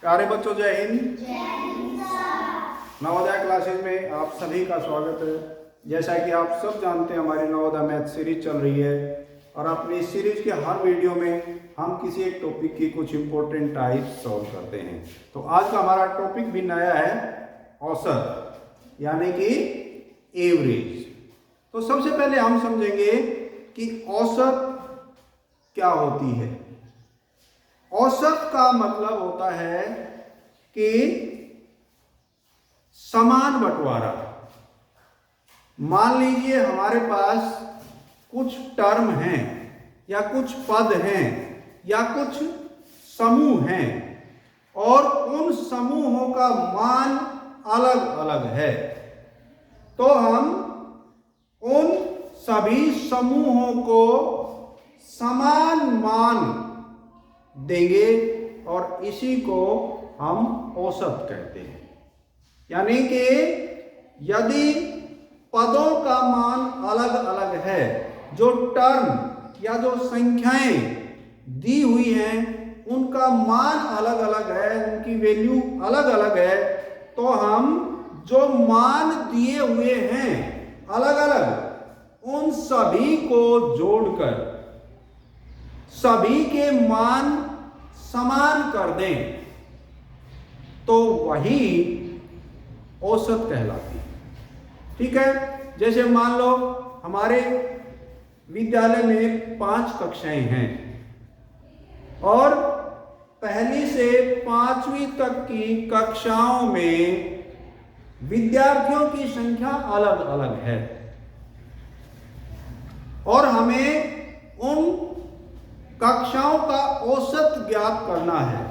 प्यारे बच्चों, जय हिंद। नवोदय क्लासेज में आप सभी का स्वागत है। जैसा कि आप सब जानते हैं, हमारी नवोदय मैथ सीरीज चल रही है और अपनी इस सीरीज के हर वीडियो में हम किसी एक टॉपिक की कुछ इंपॉर्टेंट टाइप सॉल्व करते हैं। तो आज का हमारा टॉपिक भी नया है, औसत यानी कि एवरेज। तो सबसे पहले हम समझेंगे कि औसत क्या होती है। औसत का मतलब होता है कि समान बंटवारा। मान लीजिए हमारे पास कुछ टर्म हैं या कुछ पद हैं या कुछ समूह हैं और उन समूहों का मान अलग अलग है, तो हम उन सभी समूहों को समान मान देंगे और इसी को हम औसत कहते हैं। यानी कि यदि पदों का मान अलग अलग है, जो टर्म या जो संख्याएं दी हुई हैं उनका मान अलग अलग है, उनकी वैल्यू अलग अलग है, तो हम जो मान दिए हुए हैं अलग अलग, उन सभी को जोड़कर सभी के मान समान कर दें तो वही औसत कहलाती है। ठीक है। जैसे मान लो हमारे विद्यालय में 5 कक्षाएं हैं और पहली से 5वीं तक की कक्षाओं में विद्यार्थियों की संख्या अलग अलग है और हमें उन कक्षाओं का औसत ज्ञात करना है।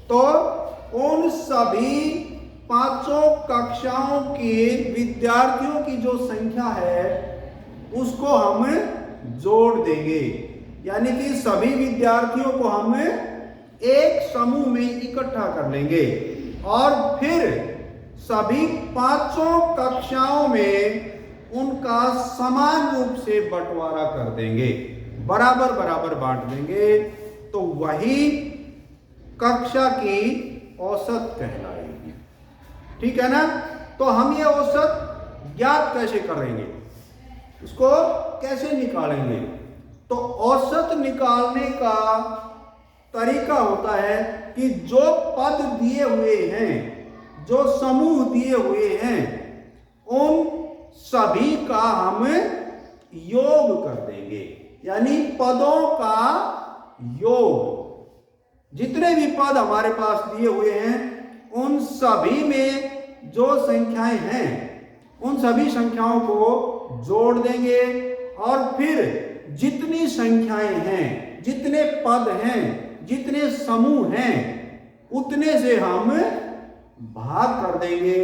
तो उन सभी 5 कक्षाओं के विद्यार्थियों की जो संख्या है उसको हम जोड़ देंगे, यानी कि सभी विद्यार्थियों को हम एक समूह में इकट्ठा कर लेंगे और फिर सभी 5 कक्षाओं में उनका समान रूप से बंटवारा कर देंगे, बराबर बराबर बांट देंगे, तो वही कक्षा की औसत कहलाएगी। ठीक है ना। तो हम ये औसत ज्ञात कैसे करेंगे, उसको कैसे निकालेंगे? तो औसत निकालने का तरीका होता है कि जो पद दिए हुए हैं, जो समूह दिए हुए हैं, उन सभी का हम योग कर देंगे, यानी पदों का योग। जितने भी पद हमारे पास दिए हुए हैं उन सभी में जो संख्याएं हैं उन सभी संख्याओं को जोड़ देंगे और फिर जितनी संख्याएं हैं, जितने पद हैं, जितने समूह हैं, उतने से हम भाग कर देंगे।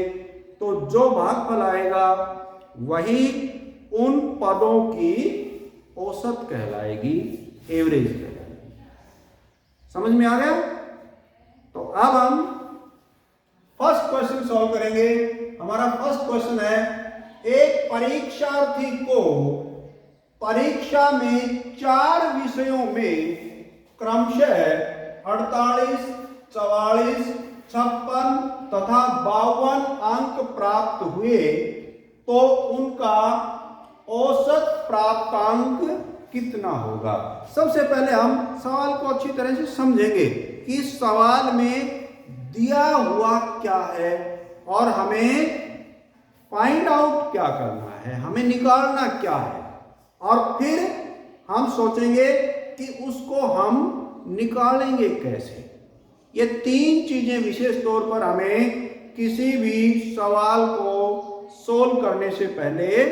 तो जो भागफल आएगा वही उन पदों की औसत कहलाएगी, एवरेज कहलाएगी। समझ में आ गया? तो अब हम फर्स्ट क्वेश्चन सॉल्व करेंगे। हमारा फर्स्ट क्वेश्चन है, एक परीक्षार्थी को परीक्षा में 4 विषयों में क्रमशः 48, 44, 56 तथा 52 अंक प्राप्त हुए, तो उनका औसत प्राप्तांक कितना होगा? सबसे पहले हम सवाल को अच्छी तरह से समझेंगे कि इस सवाल में दिया हुआ क्या है और हमें फाइंड आउट क्या करना है, हमें निकालना क्या है, और फिर हम सोचेंगे कि उसको हम निकालेंगे कैसे। ये 3 चीजें विशेष तौर पर हमें किसी भी सवाल को सोल्व करने से पहले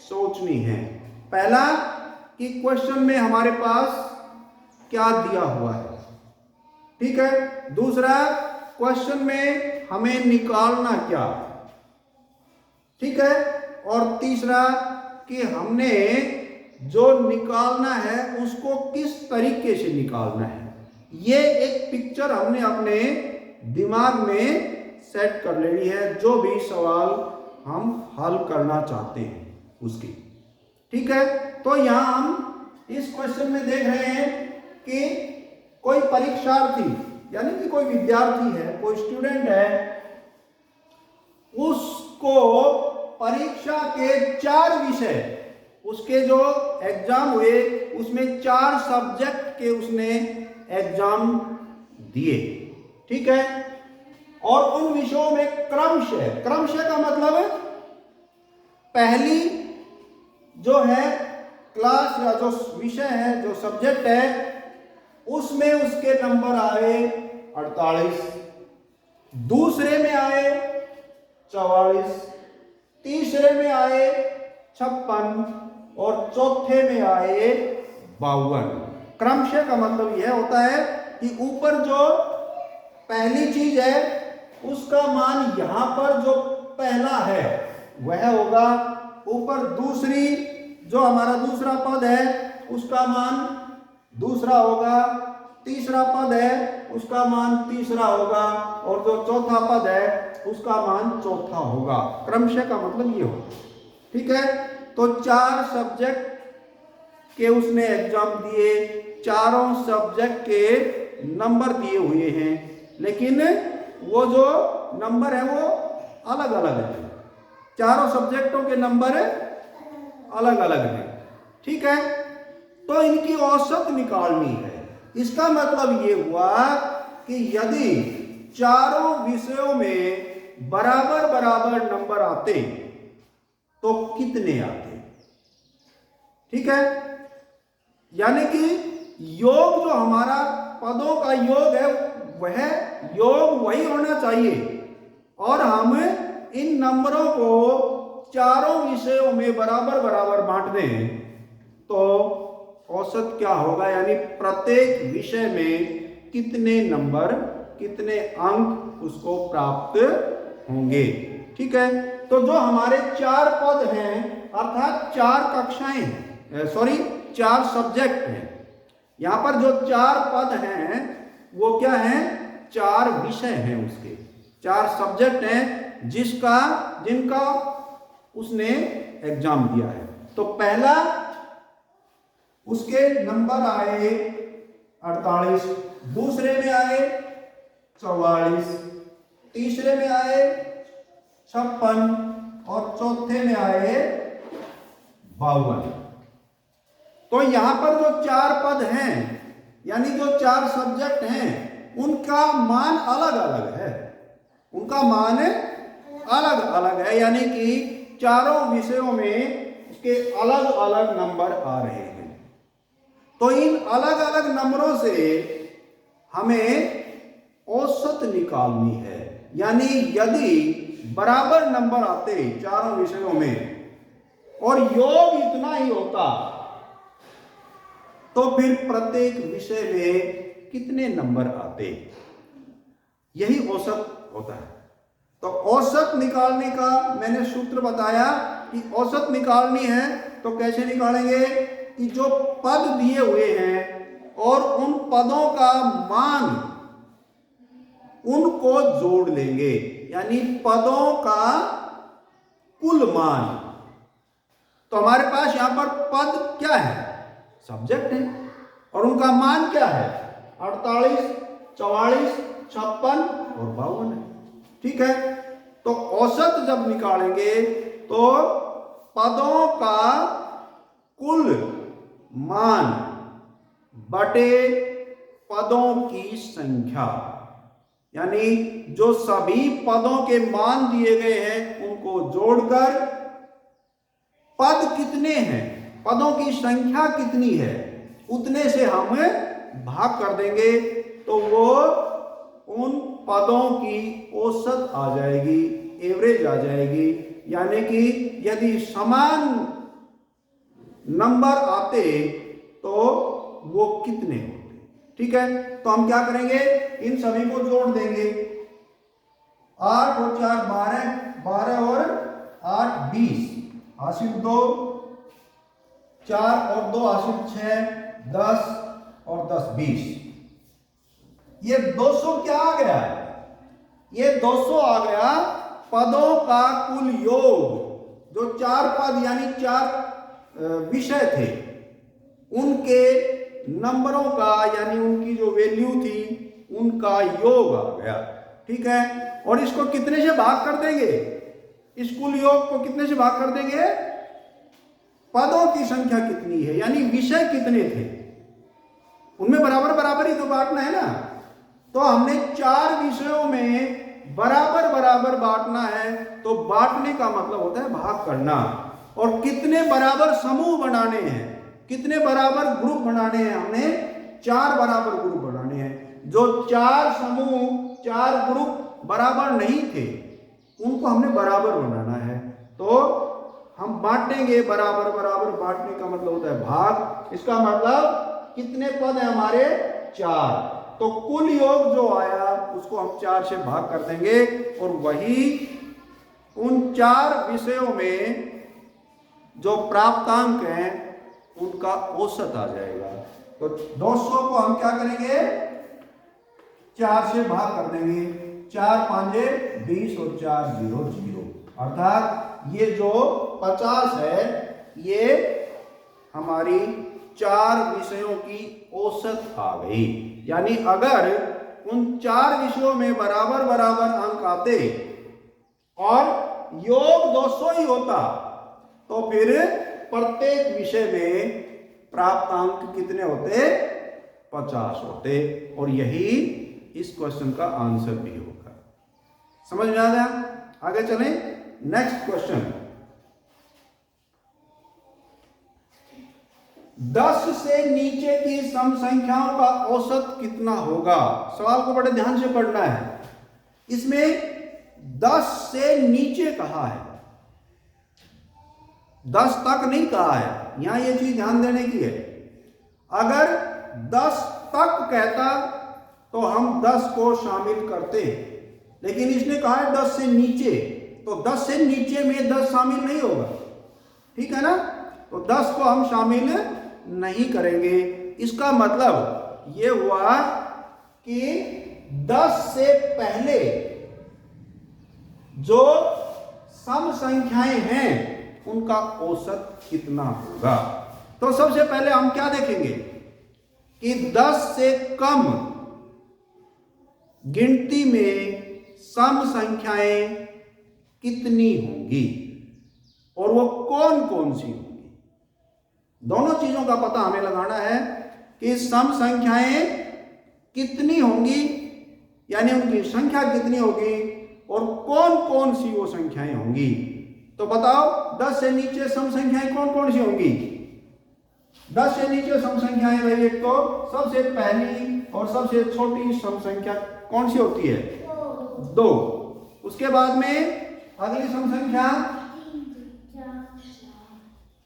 सोचनी है। पहला कि क्वेश्चन में हमारे पास क्या दिया हुआ है, ठीक है। दूसरा, क्वेश्चन में हमें निकालना क्या, ठीक है। और तीसरा कि हमने जो निकालना है उसको किस तरीके से निकालना है। ये एक पिक्चर हमने अपने दिमाग में सेट कर लेनी है, जो भी सवाल हम हल करना चाहते हैं उसकी। ठीक है। तो यहां हम इस क्वेश्चन में देख रहे हैं कि कोई परीक्षार्थी यानी कि कोई विद्यार्थी है, कोई स्टूडेंट है, उसको परीक्षा के 4 विषय, उसके जो एग्जाम हुए उसमें 4 सब्जेक्ट के उसने एग्जाम दिए, ठीक है। और उन विषयों में क्रमशः, क्रमशः का मतलब है पहली जो है क्लास या जो विषय है, जो सब्जेक्ट है, उसमें उसके नंबर आए 48, दूसरे में आए 44, तीसरे में आए 56 और चौथे में आए 52। क्रमशः का मतलब यह होता है कि ऊपर जो पहली चीज है उसका मान यहां पर जो पहला है वह होगा, ऊपर दूसरी जो हमारा दूसरा पद है उसका मान दूसरा होगा, तीसरा पद है उसका मान तीसरा होगा, और जो चौथा पद है उसका मान चौथा होगा। क्रमशः का मतलब ये होगा, ठीक है। तो 4 सब्जेक्ट के उसने एग्जाम दिए, चारों सब्जेक्ट के नंबर दिए हुए हैं, लेकिन वो जो नंबर है वो अलग अलग है, चारों सब्जेक्टों के नंबर अलग अलग हैं, ठीक है। तो इनकी औसत निकालनी है। इसका मतलब ये हुआ कि यदि चारों विषयों में बराबर बराबर नंबर आते तो कितने आते, ठीक है। यानी कि योग जो हमारा पदों का योग है वह योग वही होना चाहिए, और हम इन नंबरों को चारों विषयों में बराबर बराबर बांट दें तो औसत क्या होगा, यानी प्रत्येक विषय में कितने नंबर, कितने अंक उसको प्राप्त होंगे, ठीक है। तो जो हमारे 4 पद हैं अर्थात 4 कक्षाएं हैं, सॉरी 4 सब्जेक्ट हैं, यहां पर जो 4 पद हैं वो क्या हैं, 4 विषय हैं, उसके 4 सब्जेक्ट हैं जिनका उसने एग्जाम दिया है। तो पहला उसके नंबर आए 48, दूसरे में आए 44, तीसरे में आए 56 और चौथे में आए 52। तो यहां पर जो 4 पद हैं यानी जो 4 सब्जेक्ट हैं उनका मान अलग अलग है, उनका मान अलग अलग है, यानी कि चारों विषयों में उसके अलग अलग नंबर आ रहे हैं। तो इन अलग अलग नंबरों से हमें औसत निकालनी है, यानी यदि बराबर नंबर आते चारों विषयों में और योग इतना ही होता तो फिर प्रत्येक विषय में कितने नंबर आते, यही औसत होता है। तो औसत निकालने का मैंने सूत्र बताया कि औसत निकालनी है तो कैसे निकालेंगे कि जो पद दिए हुए हैं और उन पदों का मान उनको जोड़ लेंगे, यानी पदों का कुल मान। तो हमारे पास यहां पर पद क्या है, सब्जेक्ट है, और उनका मान क्या है 48, 44, 56 और 52 है, ठीक है। तो औसत जब निकालेंगे तो पदों का कुल मान बटे पदों की संख्या, यानी जो सभी पदों के मान दिए गए हैं उनको जोड़कर पद कितने हैं, पदों की संख्या कितनी है उतने से हम भाग कर देंगे तो वो उन पदों की औसत आ जाएगी, एवरेज आ जाएगी। यानी कि यदि समान नंबर आते तो वो कितने होते, ठीक है। तो हम क्या करेंगे, इन सभी को जोड़ देंगे, 8 और 4 12, 12 और 8 20, हासिल 2, 4 और 2 हासिल 6, 10 और 10 20। ये 200 क्या आ गया, ये 200 आ गया पदों का कुल योग। जो 4 पद यानी 4 विषय थे उनके नंबरों का, यानी उनकी जो वैल्यू थी उनका योग आ गया। ठीक है, और इसको कितने से भाग कर देंगे? इस कुल योग को कितने से भाग कर देंगे? पदों की संख्या कितनी है, यानी विषय कितने थे, उनमें बराबर बराबर ही तो बांटना है ना। तो हमने 4 विषयों में बराबर बराबर बांटना है, तो बांटने का मतलब होता है भाग करना। और कितने बराबर समूह बनाने हैं, कितने बराबर ग्रुप बनाने हैं? हमने 4 बराबर ग्रुप बनाने हैं। जो 4 समूह 4 ग्रुप बराबर नहीं थे, उनको हमने बराबर बनाना है। तो हम बांटेंगे बराबर बराबर, बांटने का मतलब होता है भाग। इसका मतलब कितने पद हैं हमारे? 4। तो कुल योग जो आया उसको हम 4 से भाग कर देंगे, और वही उन 4 विषयों में जो प्राप्तांक हैं उनका औसत आ जाएगा। तो 200 को हम क्या करेंगे? 4 से भाग कर देंगे। 4 5 20 और 4 0 0, अर्थात ये जो 50 है ये हमारी 4 विषयों की औसत आ गई। यानी अगर उन 4 विषयों में बराबर बराबर अंक आते और योग 200 ही होता, तो फिर प्रत्येक विषय में प्राप्त अंक कितने होते? 50 होते। और यही इस क्वेश्चन का आंसर भी होगा। समझ में आ गया? आगे चलें, नेक्स्ट क्वेश्चन। 10 से नीचे की सम संख्याओं का औसत कितना होगा? सवाल को बड़े ध्यान से पढ़ना है। इसमें 10 से नीचे कहा है, 10 तक नहीं कहा है। यहां यह चीज ध्यान देने की है। अगर 10 तक कहता तो हम 10 को शामिल करते, लेकिन इसने कहा है 10 से नीचे, तो 10 से नीचे में 10 शामिल नहीं होगा। ठीक है ना? तो 10 को हम शामिल नहीं करेंगे। इसका मतलब यह हुआ कि 10 से पहले जो सम संख्याएं हैं उनका औसत कितना होगा। तो सबसे पहले हम क्या देखेंगे कि 10 से कम गिनती में सम संख्याएं कितनी होंगी और वो कौन कौन सी होंगी। दोनों चीजों का पता हमें लगाना है कि सम संख्याएं कितनी होंगी, यानी उनकी संख्या कितनी होगी, और कौन कौन सी वो संख्याएं होंगी। तो बताओ 10 से नीचे सम संख्याएं कौन कौन सी होंगी? 10 से नीचे सम संख्याएं भाई, एक तो सबसे पहली और सबसे छोटी सम संख्या कौन सी होती है? 2। उसके बाद में अगली सम संख्या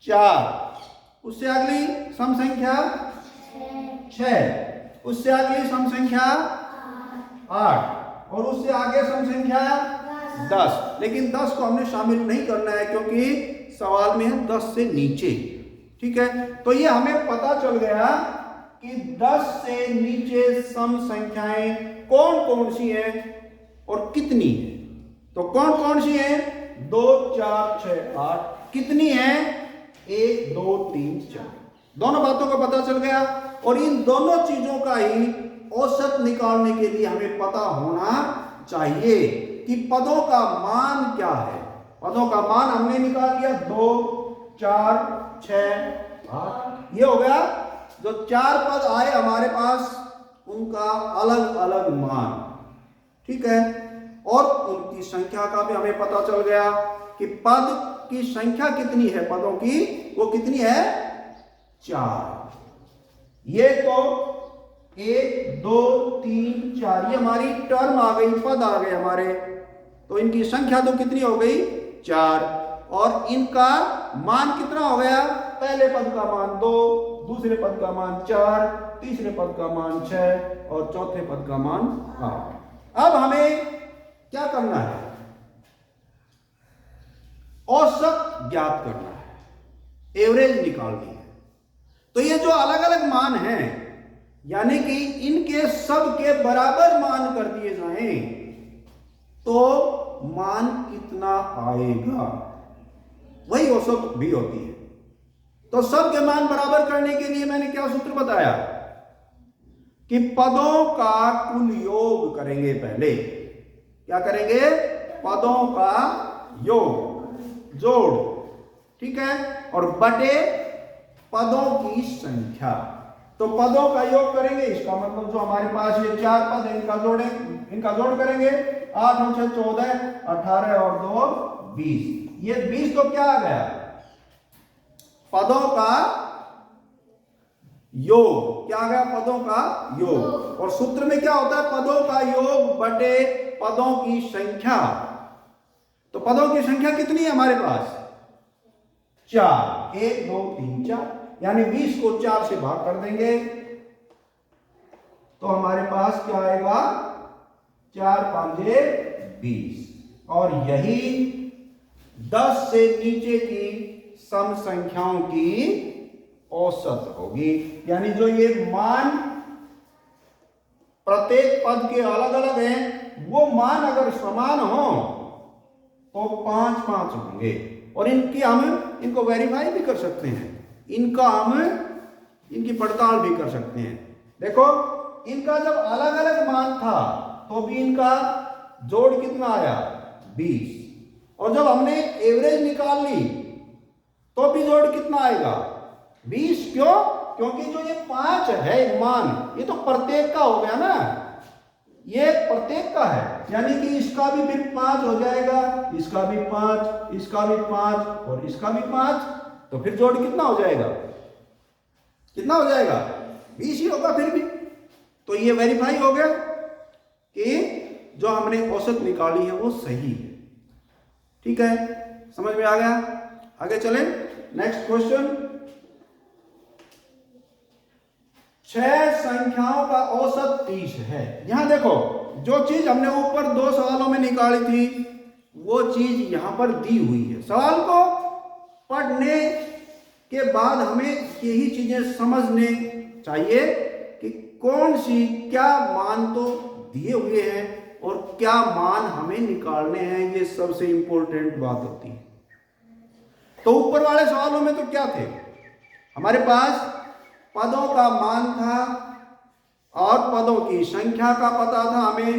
4, उससे अगली सम संख्या 6, उससे अगली सम संख्या 8, और उससे आगे सम संख्या 10। लेकिन 10 को हमने शामिल नहीं करना है क्योंकि सवाल में है 10 से नीचे। ठीक है, तो ये हमें पता चल गया कि 10 से नीचे सम संख्याएं कौन कौन सी हैं और कितनी है। तो कौन कौन सी हैं? 2 4 6 8। कितनी है? 1 2 3 4। दोनों बातों का पता चल गया। और इन दोनों चीजों का ही औसत निकालने के लिए हमें पता होना चाहिए कि पदों का मान क्या है। पदों का मान हमने निकाल लिया, 2 4 6 8। ये हो गया। जो 4 पद आए हमारे पास उनका अलग अलग मान। ठीक है, और उनकी संख्या का भी हमें पता चल गया कि पद की संख्या कितनी है, पदों की वो कितनी है? 4। ये तो 1 2 3 4 ये हमारी टर्म आ गई, पद आ गए हमारे। तो इनकी संख्या तो कितनी हो गई? 4। और इनका मान कितना हो गया? पहले पद का मान 2, दूसरे पद का मान 4, तीसरे पद का मान 6 और चौथे पद का मान 8। अब हमें क्या करना है? औसत ज्ञात करना है, एवरेज निकालनी है। तो ये जो अलग अलग मान हैं, यानी कि इनके सब के बराबर मान कर दिए जाएं तो मान कितना आएगा, वही औसत भी होती है। तो सब के मान बराबर करने के लिए मैंने क्या सूत्र बताया? कि पदों का कुल योग करेंगे। पहले क्या करेंगे? पदों का योग, जोड़, ठीक है, और बटे पदों की संख्या। तो पदों का योग करेंगे, इसका मतलब जो हमारे पास ये 4 पद है इनका जोड़ करेंगे। 8 और 6 14, 18 और 2 20। ये 20 तो क्या आ गया? पदों का योग। क्या आ गया? पदों का योग। और सूत्र में क्या होता है? पदों का योग बटे पदों की संख्या। तो पदों की संख्या कितनी है हमारे पास? 4। 1 2 3 4, यानी 20 को 4 से भाग कर देंगे तो हमारे पास क्या आएगा? 4 5 20। और यही 10 से नीचे की सम संख्याओं की औसत होगी। यानी जो ये मान प्रत्येक पद के अलग अलग हैं, वो मान अगर समान हो तो 5 5 होंगे। और इनको वेरीफाई भी कर सकते हैं, इनकी पड़ताल भी कर सकते हैं। देखो, इनका जब अलग अलग मान था तो भी इनका जोड़ कितना आया? 20। और जब हमने एवरेज निकाल ली तो भी जोड़ कितना आएगा? 20। क्यों? क्योंकि जो ये 5 है मान, ये तो प्रत्येक का हो गया ना, ये प्रत्येक का है, यानी कि इसका भी फिर 5 हो जाएगा, इसका भी 5, इसका भी 5 और इसका भी 5। तो फिर जोड़ कितना हो जाएगा? कितना हो जाएगा? 20 ही होगा फिर भी। तो ये वेरीफाई हो गया कि जो हमने औसत निकाली है वो सही है। ठीक है, समझ में आ गया? आगे चलें। Next question. 6 संख्याओं का औसत 30 है। यहां देखो, जो चीज हमने ऊपर 2 सवालों में निकाली थी वो चीज यहां पर दी हुई है। सवाल को पढ़ने के बाद हमें यही चीजें समझने चाहिए कि कौन सी क्या मान तो दिए हुए हैं और क्या मान हमें निकालने हैं। ये सबसे इंपॉर्टेंट बात होती है। तो ऊपर वाले सवालों में तो क्या थे? हमारे पास पदों का मान था और पदों की संख्या का पता था हमें,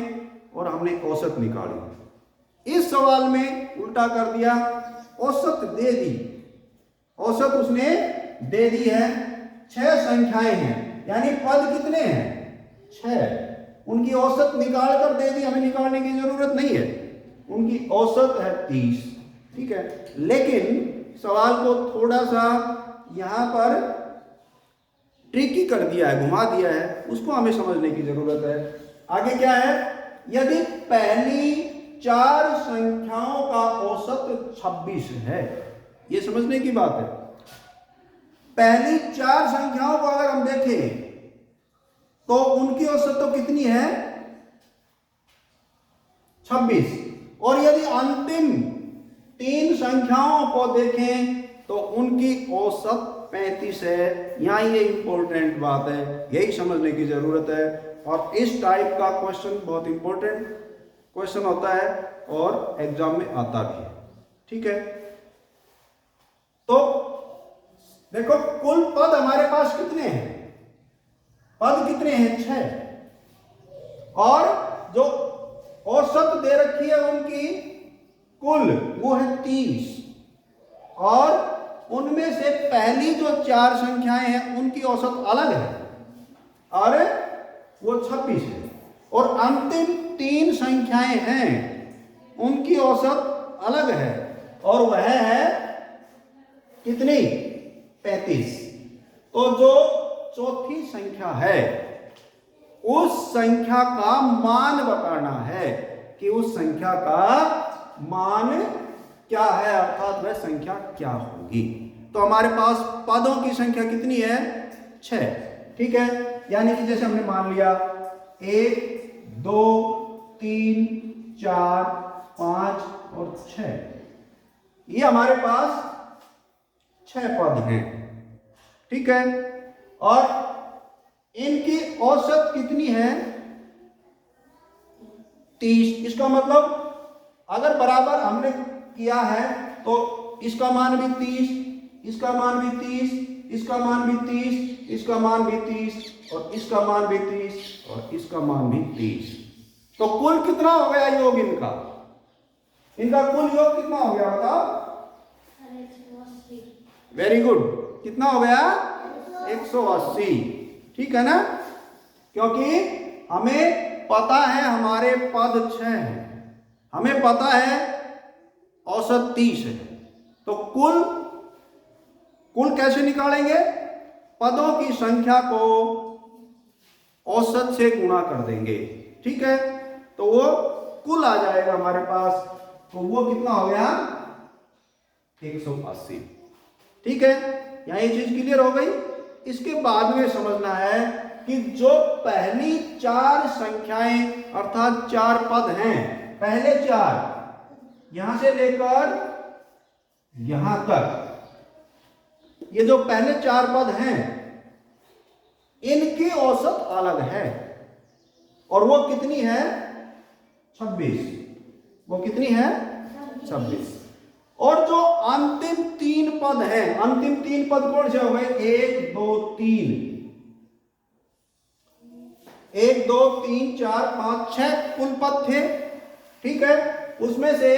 और हमने औसत निकाली। इस सवाल में उल्टा कर दिया, औसत दे दी, औसत उसने दे दी है। 6 संख्याएं हैं, यानी पद कितने हैं? 6। उनकी औसत निकाल कर दे दी, हमें निकालने की जरूरत नहीं है। उनकी औसत है 30। ठीक है, लेकिन सवाल को थोड़ा सा यहां पर ट्रिकी कर दिया है, घुमा दिया है, उसको हमें समझने की जरूरत है। आगे क्या है? यदि पहली 4 संख्याओं का औसत 26 है, ये समझने की बात है। पहली 4 संख्याओं को अगर हम देखें तो उनकी औसत तो कितनी है? 26। और यदि अंतिम 3 संख्याओं को देखें तो उनकी औसत 35 है। यहां ये इंपॉर्टेंट बात है, यही समझने की जरूरत है। और इस टाइप का क्वेश्चन बहुत इंपॉर्टेंट क्वेश्चन होता है और एग्जाम में आता भी है। ठीक है, तो देखो कुल पद हमारे पास कितने हैं? पद कितने हैं? 6। और जो औसत दे रखी है उनकी कुल, वो है 30। और उनमें से पहली जो 4 संख्याएं हैं उनकी औसत अलग है और वो 26 है। और अंतिम 3 संख्याएं हैं उनकी औसत अलग है और वह है कितनी? 35। तो जो चौथी संख्या है उस संख्या का मान बताना है कि उस संख्या का मान क्या है, अर्थात वह संख्या क्या होगी। तो हमारे पास पदों की संख्या कितनी है? 6। ठीक है, यानी कि जैसे हमने मान लिया 1 2 3 4 5 और 6, ये हमारे पास 6 पद हैं। ठीक है, और इनकी औसत कितनी है? 30। इसका मतलब अगर बराबर हमने किया है तो इसका मान भी 30, इसका मान भी 30, इसका मान भी 30, इसका मान भी 30, और इसका मान भी 30 और इसका मान भी 30। तो कुल कितना हो गया योग इनका? इनका कुल योग कितना हो गया बताओ? Very good. कितना हो गया? 180। ठीक है ना? क्योंकि हमें पता है हमारे पद 6 हैं, हमें पता है औसत 30 है, तो कुल कैसे निकालेंगे? पदों की संख्या को औसत से गुणा कर देंगे। ठीक है, तो वो कुल आ जाएगा हमारे पास। तो वो कितना हो गया? 180। ठीक है, यहां ये चीज क्लियर हो गई। इसके बाद में समझना है कि जो पहली 4 संख्याएं अर्थात 4 पद हैं, पहले 4 यहां से लेकर यहां तक, ये जो पहले 4 पद हैं इनकी औसत अलग है और वो कितनी है? 26। वो कितनी है? 26। और जो अंतिम 3 पद हैं, अंतिम 3 पद कौन से हो गए? 1 2 3, 1 2 3 4 5 6 कुल पद थे। ठीक है, उसमें से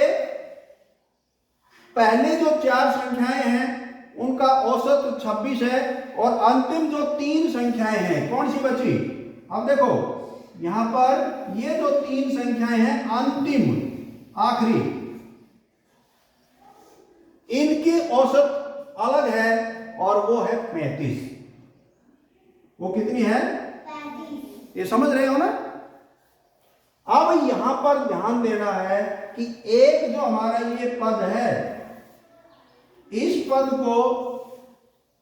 पहले जो 4 संख्याएं हैं उनका औसत 26 है और अंतिम जो 3 संख्याएं हैं कौन सी बची? अब देखो यहां पर ये जो 3 संख्याएं हैं अंतिम आखिरी, इनकी औसत अलग है और वो है 35। वो कितनी है? 35। ये समझ रहे हो ना? अब यहां पर ध्यान देना है कि एक जो हमारा ये पद है, इस पद को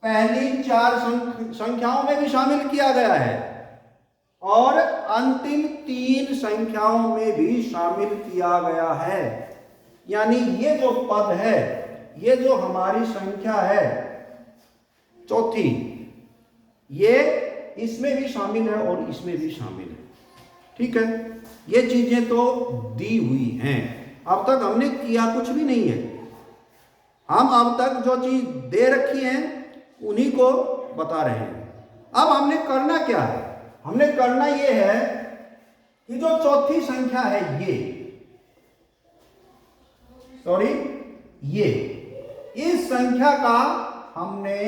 पहली 4 संख्याओं में भी शामिल किया गया है और अंतिम 3 संख्याओं में भी शामिल किया गया है। यानी ये जो पद है, ये जो हमारी संख्या है चौथी, ये इसमें भी शामिल है और इसमें भी शामिल है। ठीक है, ये चीजें तो दी हुई हैं। अब तक हमने किया कुछ भी नहीं है, हम अब तक जो चीज दे रखी है उन्हीं को बता रहे हैं। अब हमने करना क्या है? हमने करना ये है कि जो चौथी संख्या है ये इस संख्या का हमने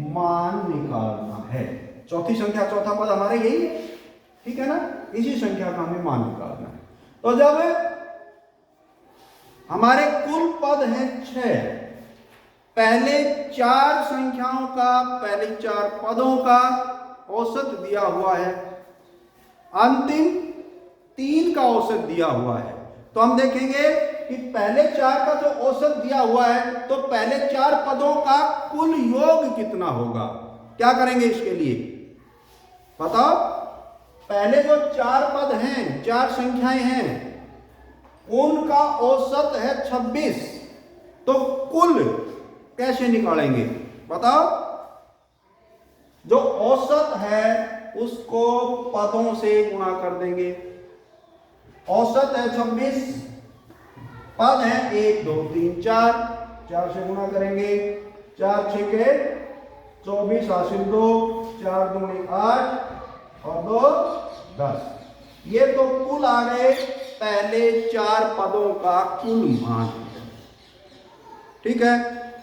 मान निकालना है। चौथी संख्या, चौथा पद हमारे यही है। ठीक है ना? इसी संख्या का हमें मान निकालना है। तो जब हमारे कुल पद हैं 6, पहले 4 संख्याओं का, पहले 4 पदों का औसत दिया हुआ है, अंतिम 3 का औसत दिया हुआ है, तो हम देखेंगे कि पहले 4 का जो औसत दिया हुआ है तो पहले 4 पदों का कुल योग कितना होगा। क्या करेंगे इसके लिए? बताओ। पहले जो 4 पद हैं, 4 संख्याएं हैं, उनका औसत है 26, तो कुल कैसे निकालेंगे? बताओ। जो औसत है उसको पदों से गुणा कर देंगे। औसत है 26, पद है 1 2 3 4, 4 से गुणा करेंगे, 4 6 के 24 हासिल 2, 4 दूनी 8 और 2 10। ये तो कुल आ गए पहले 4 पदों का कुल मान। ठीक है,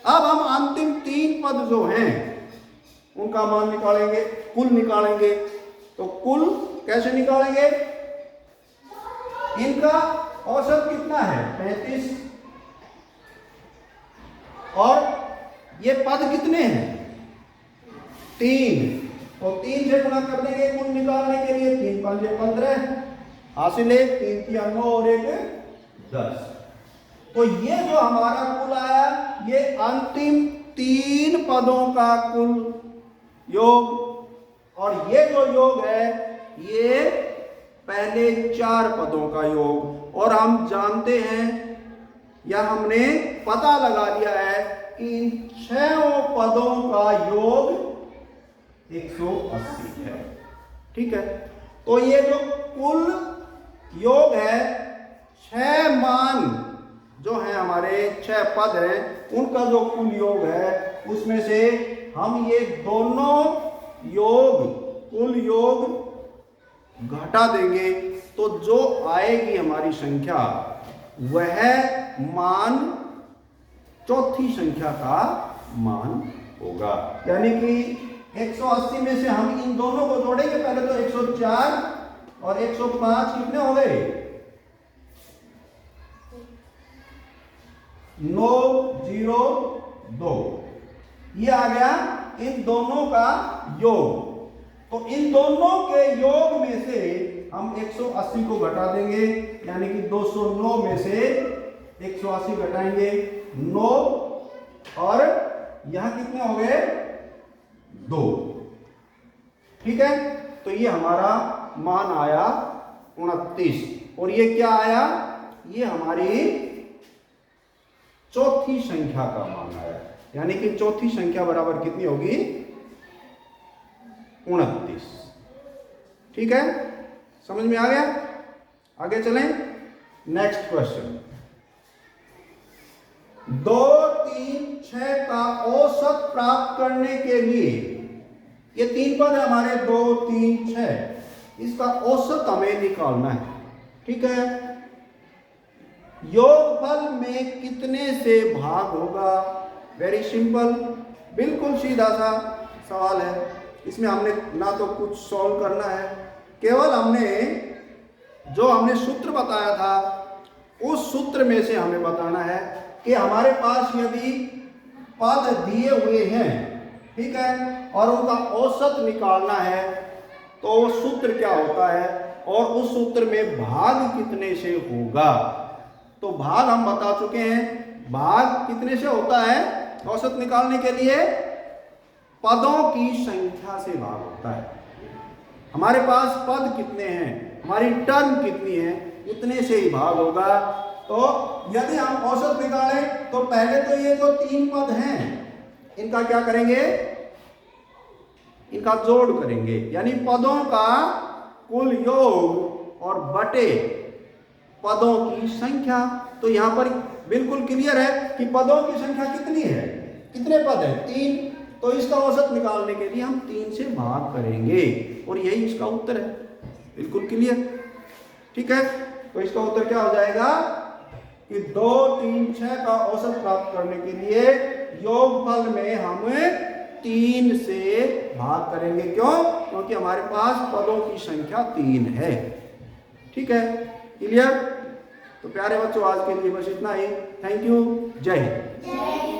अब हम अंतिम 3 पद जो हैं उनका मान निकालेंगे, कुल निकालेंगे। तो कुल कैसे निकालेंगे? इनका औसत कितना है? 35। और ये पद कितने हैं? 3। तो 3 से गुणा कर देंगे कुल निकालने के लिए। 3 5 15 हासिल 1, 3 3 9 और 1 10। तो ये जो हमारा कुल आया, ये अंतिम 3 पदों का कुल योग, और ये जो योग है ये पहले 4 पदों का योग। और हम जानते हैं या हमने पता लगा लिया है कि इन 6 पदों का योग 180 है। ठीक है, तो ये जो कुल योग है, 6 मान जो है हमारे 6 पद हैं, उनका जो कुल योग है उसमें से हम ये दोनों योग कुल योग घटा देंगे तो जो आएगी हमारी संख्या वह मान चौथी संख्या का मान होगा। यानी कि 180 में से हम इन दोनों को जोड़ेंगे। पहले तो 104 और 105 कितने हो गए? 902। ये आ गया इन दोनों का योग। तो इन दोनों के योग में से हम 180 को घटा देंगे, यानी कि 209 में से 180 घटाएंगे 9, और यहां कितने हो गए? 2। ठीक है, तो ये हमारा मान आया 29। और ये क्या आया? ये हमारी चौथी संख्या का मान आया। यानी कि चौथी संख्या बराबर कितनी होगी? 29। ठीक है, समझ में आ गया? आगे चलें। Next question. 2, 3, 6 का औसत प्राप्त करने के लिए, ये 3 पद है हमारे, 2, 3, 6, इसका औसत हमें निकालना है। ठीक है, योगफल में कितने से भाग होगा? वेरी सिंपल, बिल्कुल सीधा सा सवाल है। इसमें हमने ना तो कुछ सॉल्व करना है, केवल हमने सूत्र बताया था उस सूत्र में से हमें बताना है कि हमारे पास यदि पद दिए हुए हैं, ठीक है, और उनका औसत निकालना है तो वो सूत्र क्या होता है और उस सूत्र में भाग कितने से होगा। तो भाग हम बता चुके हैं, भाग कितने से होता है औसत निकालने के लिए? पदों की संख्या से भाग होता है। हमारे पास पद कितने हैं, हमारी टर्म कितनी है, उतने से ही भाग होगा। तो यदि हम औसत निकालें तो पहले तो ये जो 3 पद हैं इनका क्या करेंगे? इनका जोड़ करेंगे, यानी पदों का कुल योग और बटे पदों की संख्या। तो यहां पर बिल्कुल क्लियर है कि पदों की संख्या कितनी है, कितने पद है? 3। तो इसका औसत निकालने के लिए हम 3 से भाग करेंगे और यही इसका उत्तर है। बिल्कुल क्लियर। ठीक है, तो इसका उत्तर क्या हो जाएगा कि 2, 3, 6 का औसत प्राप्त करने के लिए योगफल में हम 3 से भाग करेंगे। क्यों? क्योंकि हमारे पास पदों की संख्या 3 है। ठीक है, क्लियर? तो प्यारे बच्चों, आज के लिए बस इतना ही। Thank you. जय हिंद।